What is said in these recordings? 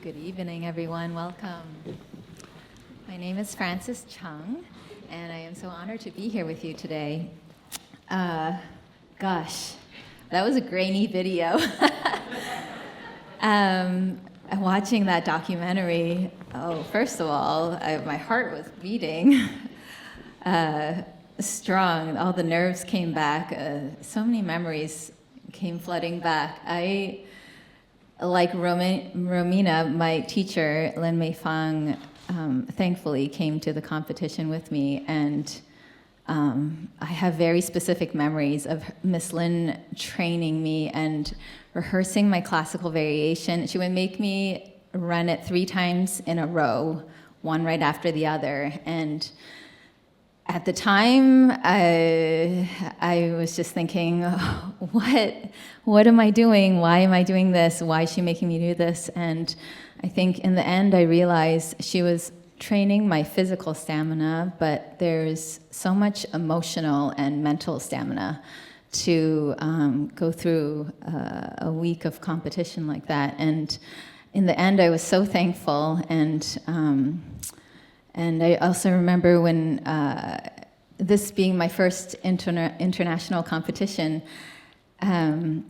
Good evening, everyone. Welcome. My name is Frances Chung, and I am so honored to be here with you today. Gosh, that was a grainy video. Watching that documentary, first of all, my heart was beating strong. All the nerves came back. So many memories came flooding back. Like Romina, my teacher, Lin Mei Fang, thankfully came to the competition with me, and I have very specific memories of Miss Lin training me and rehearsing my classical variation. She would make me run it 3 times in a row, one right after the other, and at the time, I was just thinking, what am I doing? Why am I doing this? Why is she making me do this? And I think in the end, I realized she was training my physical stamina, but there's so much emotional and mental stamina to go through a week of competition like that. And in the end, I was so thankful. And I also remember when, this being my first international competition, I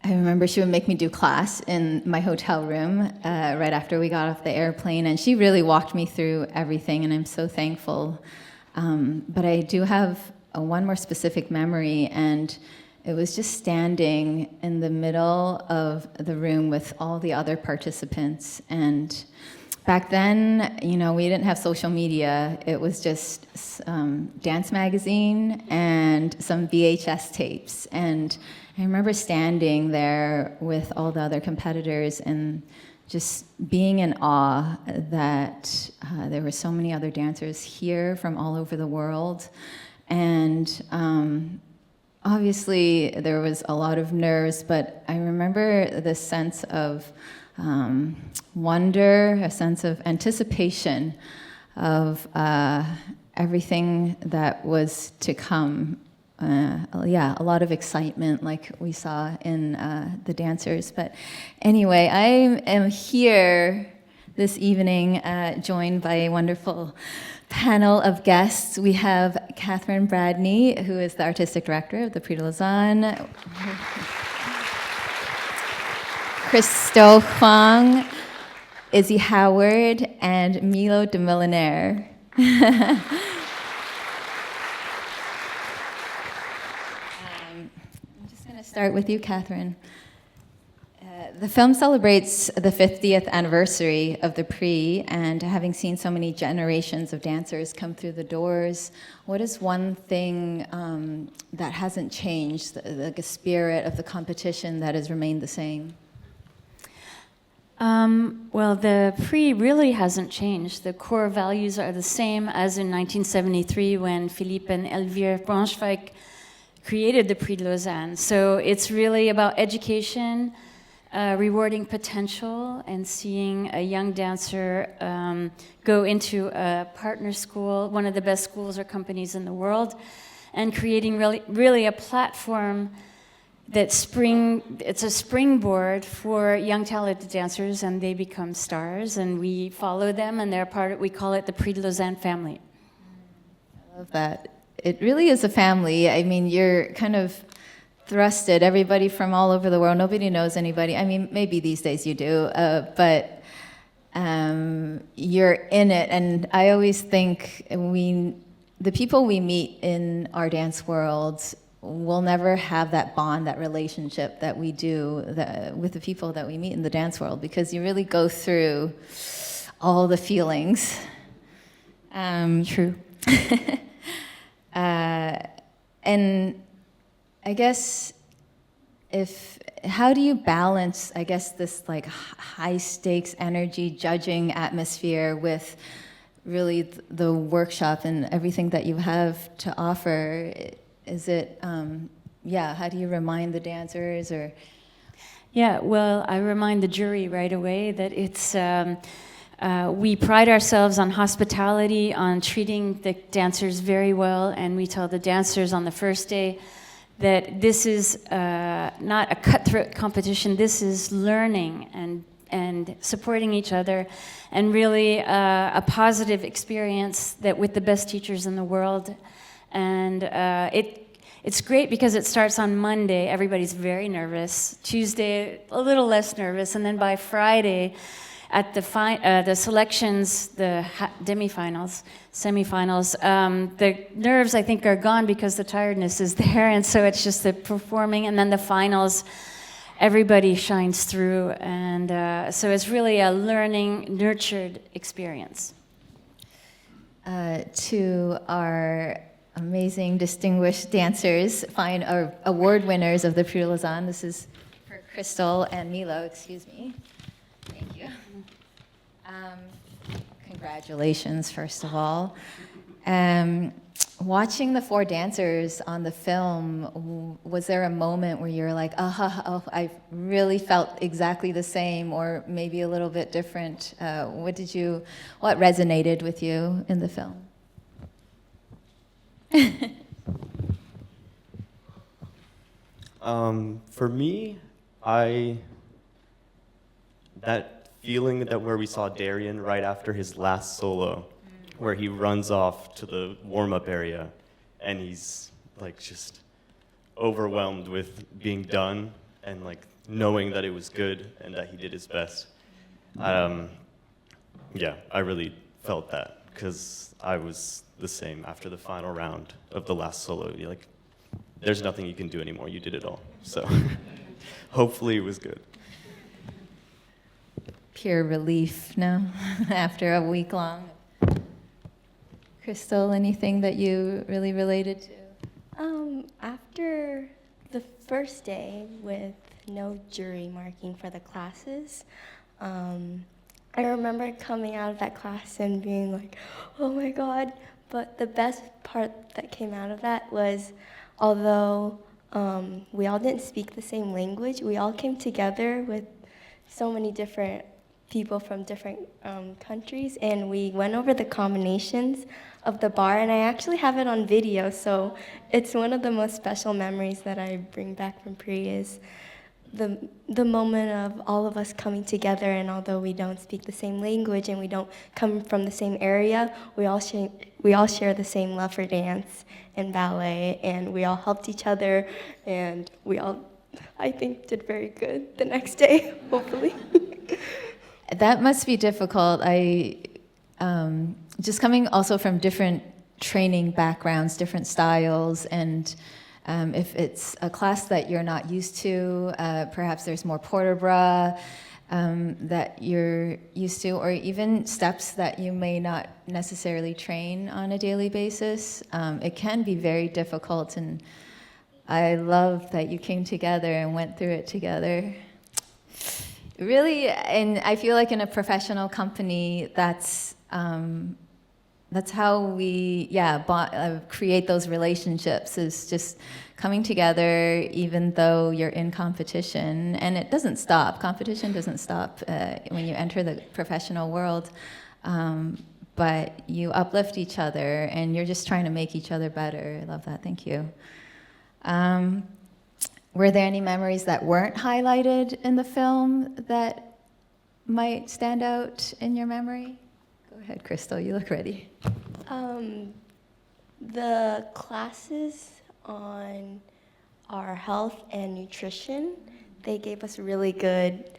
remember she would make me do class in my hotel room right after we got off the airplane, and she really walked me through everything, and I'm so thankful. But I do have one more specific memory, and it was just standing in the middle of the room with all the other participants. And back then, we didn't have social media. It was just dance magazine and some VHS tapes. And I remember standing there with all the other competitors and just being in awe that there were so many other dancers here from all over the world. And obviously, there was a lot of nerves, but I remember this sense of wonder, a sense of anticipation of everything that was to come. A lot of excitement like we saw in the dancers. But anyway, I am here this evening joined by a wonderful panel of guests. We have Kathryn Bradney, who is the artistic director of the Prix de Lausanne. Huang, Izzy Howard, and Milo Demeulenaere. I'm just going to start with you, Kathryn. The film celebrates the 50th anniversary of the Prix, and having seen so many generations of dancers come through the doors, what is one thing that hasn't changed, the spirit of the competition that has remained the same? Well, the Prix really hasn't changed. The core values are the same as in 1973 when Philippe and Elvire Braunschweig created the Prix de Lausanne. So it's really about education, rewarding potential, and seeing a young dancer go into a partner school, one of the best schools or companies in the world, and creating really a platform it's a springboard for young talented dancers, and they become stars, and we follow them, and we call it the Prix de Lausanne family. I love that. It really is a family. I mean, you're kind of thrusted, everybody from all over the world. Nobody knows anybody. I mean, maybe these days you do, but you're in it, and I always think the people we meet in our dance worlds we'll never have that bond, that relationship that we do with the people that we meet in the dance world, because you really go through all the feelings. True. And I guess how do you balance, I guess, this like high stakes energy judging atmosphere with really the workshop and everything that you have to offer? Is it, how do you remind the dancers or? Yeah, well, I remind the jury right away that it's, we pride ourselves on hospitality, on treating the dancers very well, and we tell the dancers on the first day that this is not a cutthroat competition, this is learning, and and supporting each other, and really a positive experience that with the best teachers in the world. And it's great because it starts on Monday. Everybody's very nervous. Tuesday, a little less nervous. And then by Friday, at the selections, the semifinals, the nerves, I think, are gone because the tiredness is there. And so it's just the performing. And then the finals, everybody shines through. And so it's really a learning, nurtured experience. To our amazing, distinguished dancers, award winners of the Prix de Lausanne. This is for Crystal and Milo, excuse me. Thank you. Congratulations, first of all. Watching the four dancers on the film, was there a moment where you're like, I really felt exactly the same, or maybe a little bit different? What resonated with you in the film? For me, that feeling that where we saw Darian right after his last solo, where he runs off to the warm-up area, and he's like just overwhelmed with being done and like knowing that it was good and that he did his best. Yeah, I really felt that because I was the same after the final round of the last solo. You're like, there's nothing you can do anymore. You did it all. So hopefully it was good. Pure relief now after a week long. Crystal, anything that you really related to? After the first day with no jury marking for the classes, I remember coming out of that class and being like, oh my God. But the best part that came out of that was, although we all didn't speak the same language, we all came together with so many different people from different countries, and we went over the combinations of the bar, and I actually have it on video, so it's one of the most special memories that I bring back from Prix is the moment of all of us coming together, and although we don't speak the same language and we don't come from the same area, we all share the same love for dance and ballet, and we all helped each other, and we all, I think, did very good the next day, hopefully. That must be difficult. Just coming also from different training backgrounds, different styles, and if it's a class that you're not used to, perhaps there's more port-de-bras that you're used to, or even steps that you may not necessarily train on a daily basis. It can be very difficult, and I love that you came together and went through it together. Really, and I feel like in a professional company, that's how we, create those relationships, is just coming together even though you're in competition. And it doesn't stop. Competition doesn't stop when you enter the professional world. But you uplift each other, and you're just trying to make each other better. I love that. Thank you. Were there any memories that weren't highlighted in the film that might stand out in your memory? Go ahead, Crystal, you look ready. The classes on our health and nutrition, they gave us really good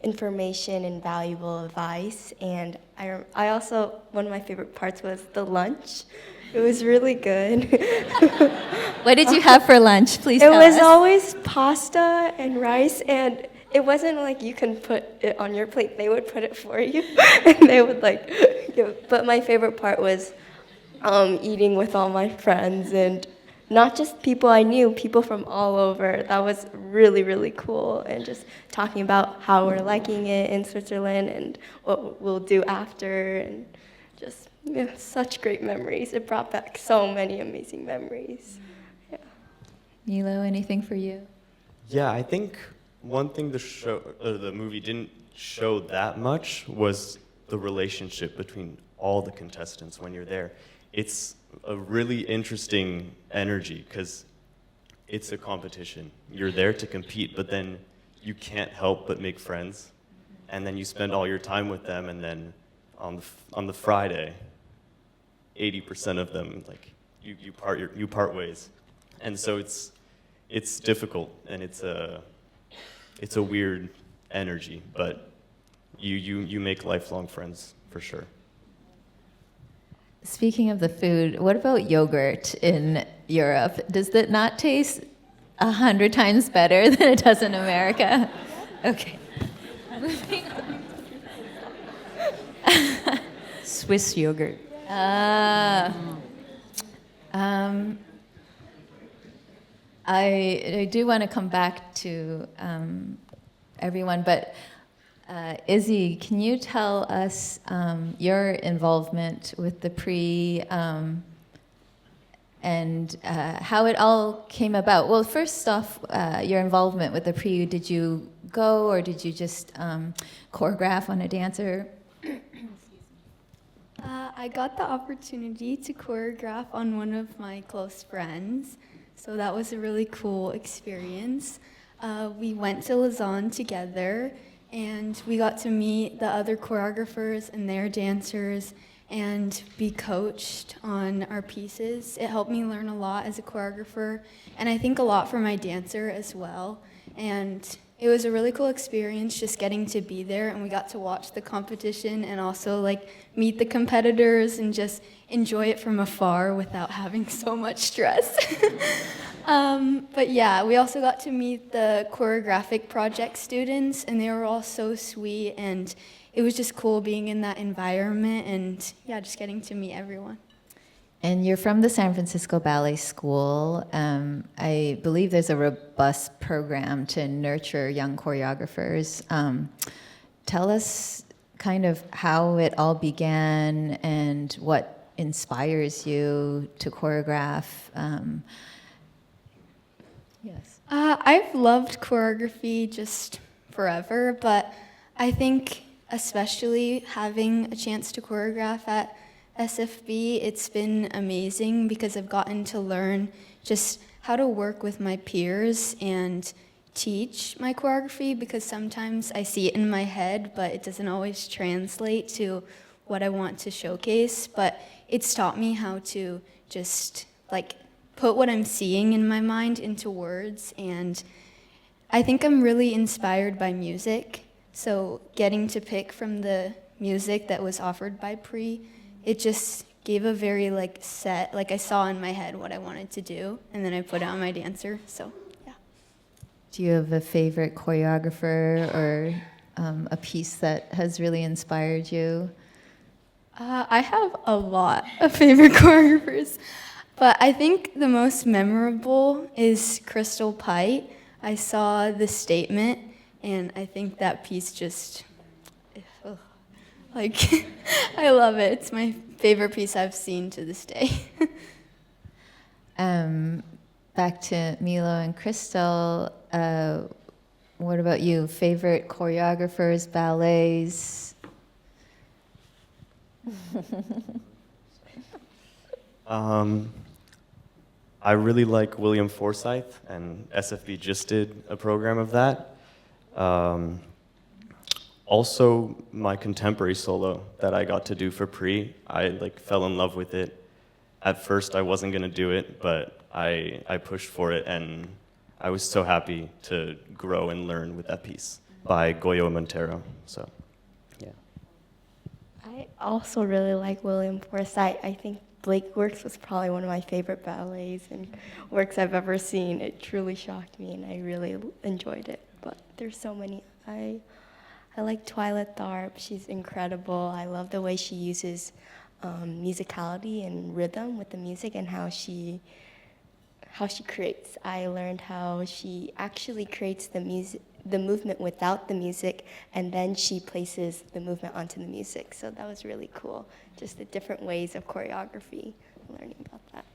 information and valuable advice. And I also, one of my favorite parts was the lunch. It was really good. What did you have for lunch? Please tell us. It was us. always pasta and rice, and it wasn't like you can put it on your plate. They would put it for you, and they would but my favorite part was eating with all my friends, and not just people I knew, people from all over. That was really, really cool, and just talking about how we're liking it in Switzerland and what we'll do after, and just such great memories. It brought back so many amazing memories. Yeah. Milo, anything for you? Yeah, I think one thing the movie didn't show that much was the relationship between all the contestants when you're there. It's a really interesting energy because it's a competition. You're there to compete, but then you can't help but make friends, and then you spend all your time with them, and then on the Friday, 80% of them, like, you part ways, and so it's difficult, and it's a weird energy, but you make lifelong friends for sure. Speaking of the food, what about yogurt in Europe? Does it not taste 100 times better than it does in America? Okay. Swiss yogurt. I do want to come back to everyone, but Izzy, can you tell us your involvement with the Prix and how it all came about? Well, first off, your involvement with the Prix, did you go or did you just choreograph on a dancer? I got the opportunity to choreograph on one of my close friends, so that was a really cool experience. We went to Lausanne together, and we got to meet the other choreographers and their dancers and be coached on our pieces. It helped me learn a lot as a choreographer, and I think a lot for my dancer as well. And it was a really cool experience just getting to be there, and we got to watch the competition and also like meet the competitors and just enjoy it from afar without having so much stress. But yeah, we also got to meet the choreographic project students, and they were all so sweet, and it was just cool being in that environment and yeah, just getting to meet everyone. And you're from the San Francisco Ballet School. I believe there's a robust program to nurture young choreographers. Tell us kind of how it all began and what inspires you to choreograph. Yes. I've loved choreography just forever, but I think especially having a chance to choreograph at SFB, it's been amazing because I've gotten to learn just how to work with my peers and teach my choreography, because sometimes I see it in my head, but it doesn't always translate to what I want to showcase. But it's taught me how to just like put what I'm seeing in my mind into words, and I think I'm really inspired by music. So getting to pick from the music that was offered by Prix, it just gave a very like set, like I saw in my head what I wanted to do, and then I put it on my dancer, so yeah. Do you have a favorite choreographer or a piece that has really inspired you? I have a lot of favorite choreographers, but I think the most memorable is Crystal Pite. I saw The Statement, and I think that piece just, like, I love it. It's my favorite piece I've seen to this day. Back to Milo and Crystal, what about you? Favorite choreographers, ballets? I really like William Forsythe, and SFB just did a program of that. Also, my contemporary solo that I got to do for Prix, I like fell in love with it. At first, I wasn't gonna do it, but I pushed for it, and I was so happy to grow and learn with that piece by Goyo Montero. So, yeah. I also really like William Forsythe. I think Blake Works was probably one of my favorite ballets and works I've ever seen. It truly shocked me, and I really enjoyed it. But there's so many. I like Twyla Tharp. She's incredible. I love the way she uses musicality and rhythm with the music, and how she creates. I learned how she actually creates the movement without the music, and then she places the movement onto the music. So that was really cool. Just the different ways of choreography, learning about that.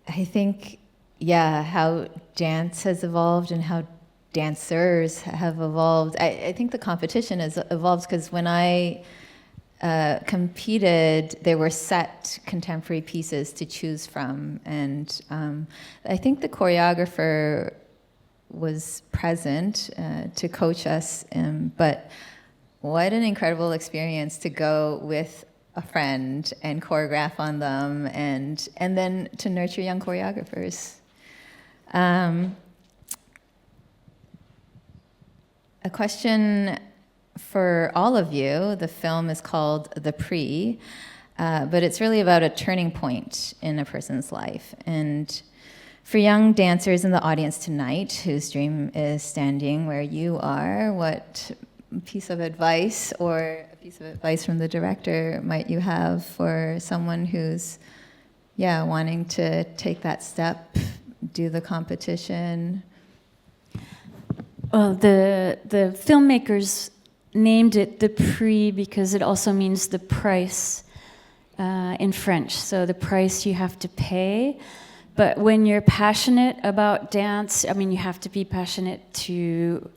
I think, yeah, how dance has evolved and how dancers have evolved. I think the competition has evolved because when I competed, there were set contemporary pieces to choose from. And I think the choreographer was present to coach us. But what an incredible experience to go with a friend and choreograph on them, and then to nurture young choreographers. A question for all of you. The film is called The Prix, but it's really about a turning point in a person's life. And for young dancers in the audience tonight, whose dream is standing where you are, what piece of advice or a piece of advice from the director might you have for someone who's, wanting to take that step, do the competition? Well, the filmmakers named it the Prix because it also means the price in French. So the price you have to pay. But when you're passionate about dance, I mean, you have to be passionate to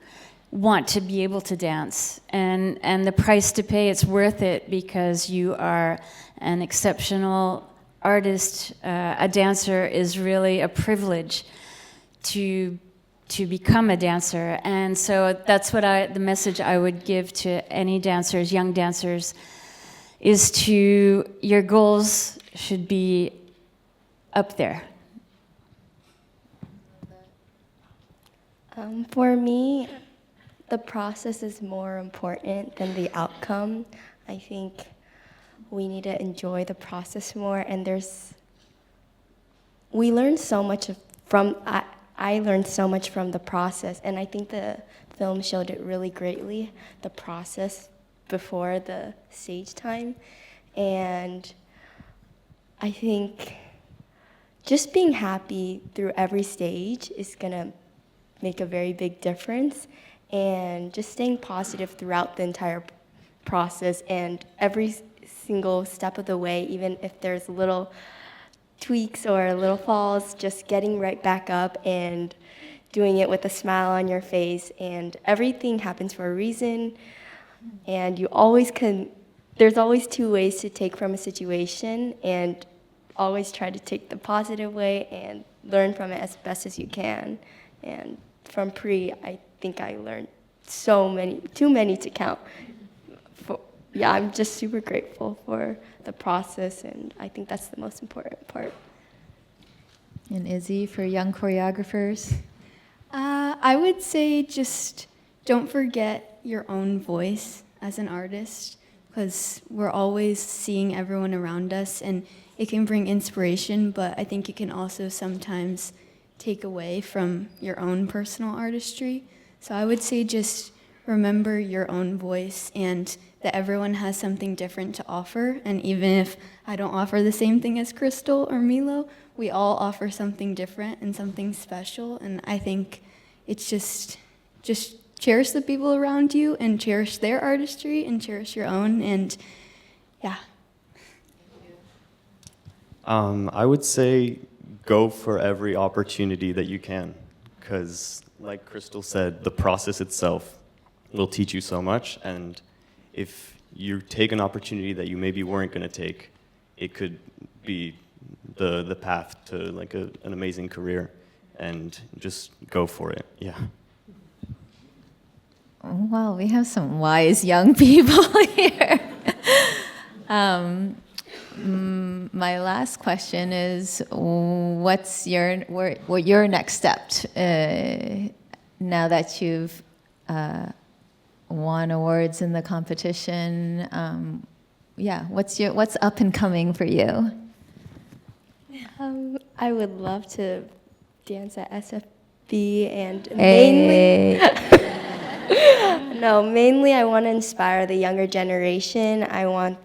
want to be able to dance. And the price to pay, it's worth it because you are an exceptional artist. A dancer is really a privilege to become a dancer. And so that's what the message I would give to any dancers, young dancers, is your goals should be up there. For me, the process is more important than the outcome. I think we need to enjoy the process more, and we learn so much I learned so much from the process, and I think the film showed it really greatly, the process before the stage time. And I think just being happy through every stage is gonna make a very big difference, and just staying positive throughout the entire process and every single step of the way, even if there's little tweaks or little falls, just getting right back up and doing it with a smile on your face. And everything happens for a reason, and there's always two ways to take from a situation, and always try to take the positive way and learn from it as best as you can. And from Prix, I think I learned too many to count. I'm just super grateful for the process, and I think that's the most important part. And Izzy, for young choreographers? I would say just don't forget your own voice as an artist, because we're always seeing everyone around us, and it can bring inspiration, but I think it can also sometimes take away from your own personal artistry. So I would say just remember your own voice, and that everyone has something different to offer. And even if I don't offer the same thing as Crystal or Milo, we all offer something different and something special. And I think it's just cherish the people around you, and cherish their artistry, and cherish your own. And yeah. I would say go for every opportunity that you can, because like Crystal said, the process itself will teach you so much, and if you take an opportunity that you maybe weren't going to take, it could be the path to like an amazing career, and just go for it. Yeah. Wow, we have some wise young people here. My last question is, what's your next step now that you've won awards in the competition? What's up and coming for you? I would love to dance at SFB, and mainly I want to inspire the younger generation. I want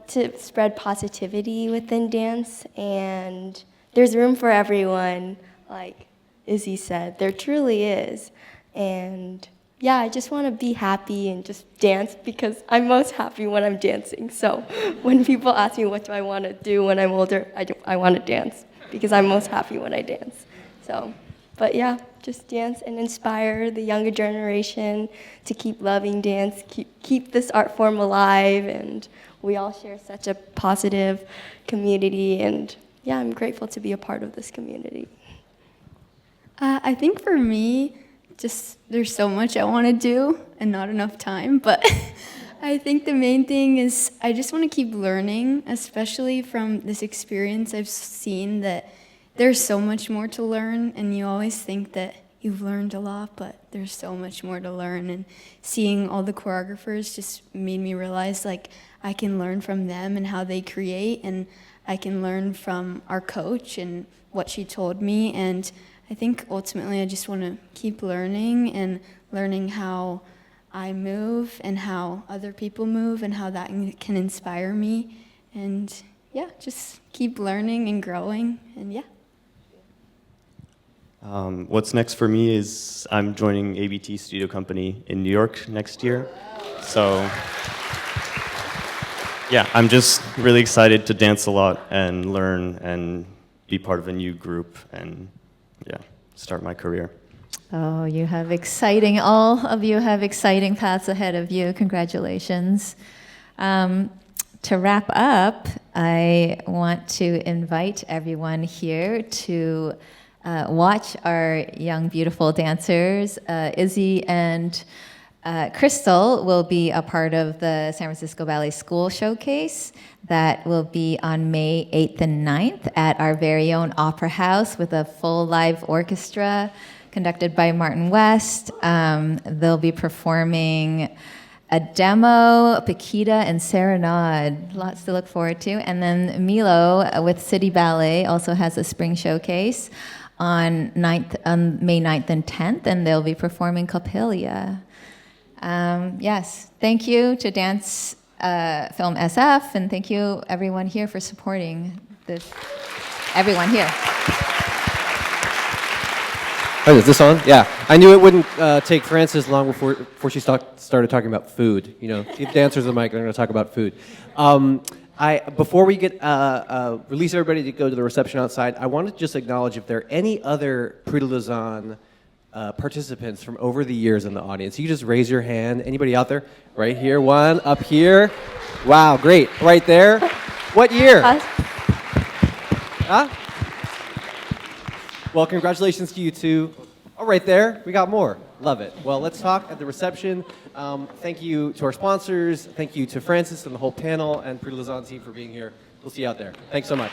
to spread positivity within dance, and there's room for everyone, like Izzy said, there truly is. And I just want to be happy and just dance, because I'm most happy when I'm dancing. So when people ask me what do I want to do when I'm older, I want to dance, because I'm most happy when I dance. So, but just dance and inspire the younger generation to keep loving dance, keep this art form alive, and we all share such a positive community, and I'm grateful to be a part of this community. I think for me, just there's so much I want to do and not enough time, but I think the main thing is I just want to keep learning, especially from this experience I've seen that there's so much more to learn, and you always think that you've learned a lot, but there's so much more to learn, and seeing all the choreographers just made me realize like I can learn from them and how they create, and I can learn from our coach and what she told me, and I think ultimately I just want to keep learning and learning how I move and how other people move and how that can inspire me, and yeah, just keep learning and growing, and yeah. What's next for me is I'm joining ABT Studio Company in New York next year. So, yeah, I'm just really excited to dance a lot and learn and be part of a new group and, yeah, start my career. Oh, all of you have exciting paths ahead of you. Congratulations. To wrap up, I want to invite everyone here to watch our young, beautiful dancers. Izzy and Crystal will be a part of the San Francisco Ballet School Showcase that will be on May 8th and 9th at our very own Opera House with a full live orchestra conducted by Martin West. They'll be performing a demo, Paquita, and Serenade. Lots to look forward to. And then Milo with City Ballet also has a spring showcase on May 9th and 10th, and they'll be performing Coppelia. Yes, thank you to Dance Film SF, and thank you everyone here for supporting this. Everyone here. Oh, is this on? Yeah. I knew it wouldn't take Frances long before she started talking about food. You know, give dancers the mic, they're going to talk about food. Before we get release everybody to go to the reception outside, I want to just acknowledge if there are any other Prix de Lausanne participants from over the years in the audience. You can just raise your hand. Anybody out there? Right here, one, up here. Wow, great. Right there. What year? Huh? Well, congratulations to you two. Oh, right there. We got more. Love it. Well, let's talk at the reception. Thank you to our sponsors. Thank you to Frances and the whole panel and Prix de Lausanne team for being here. We'll see you out there. Thanks so much.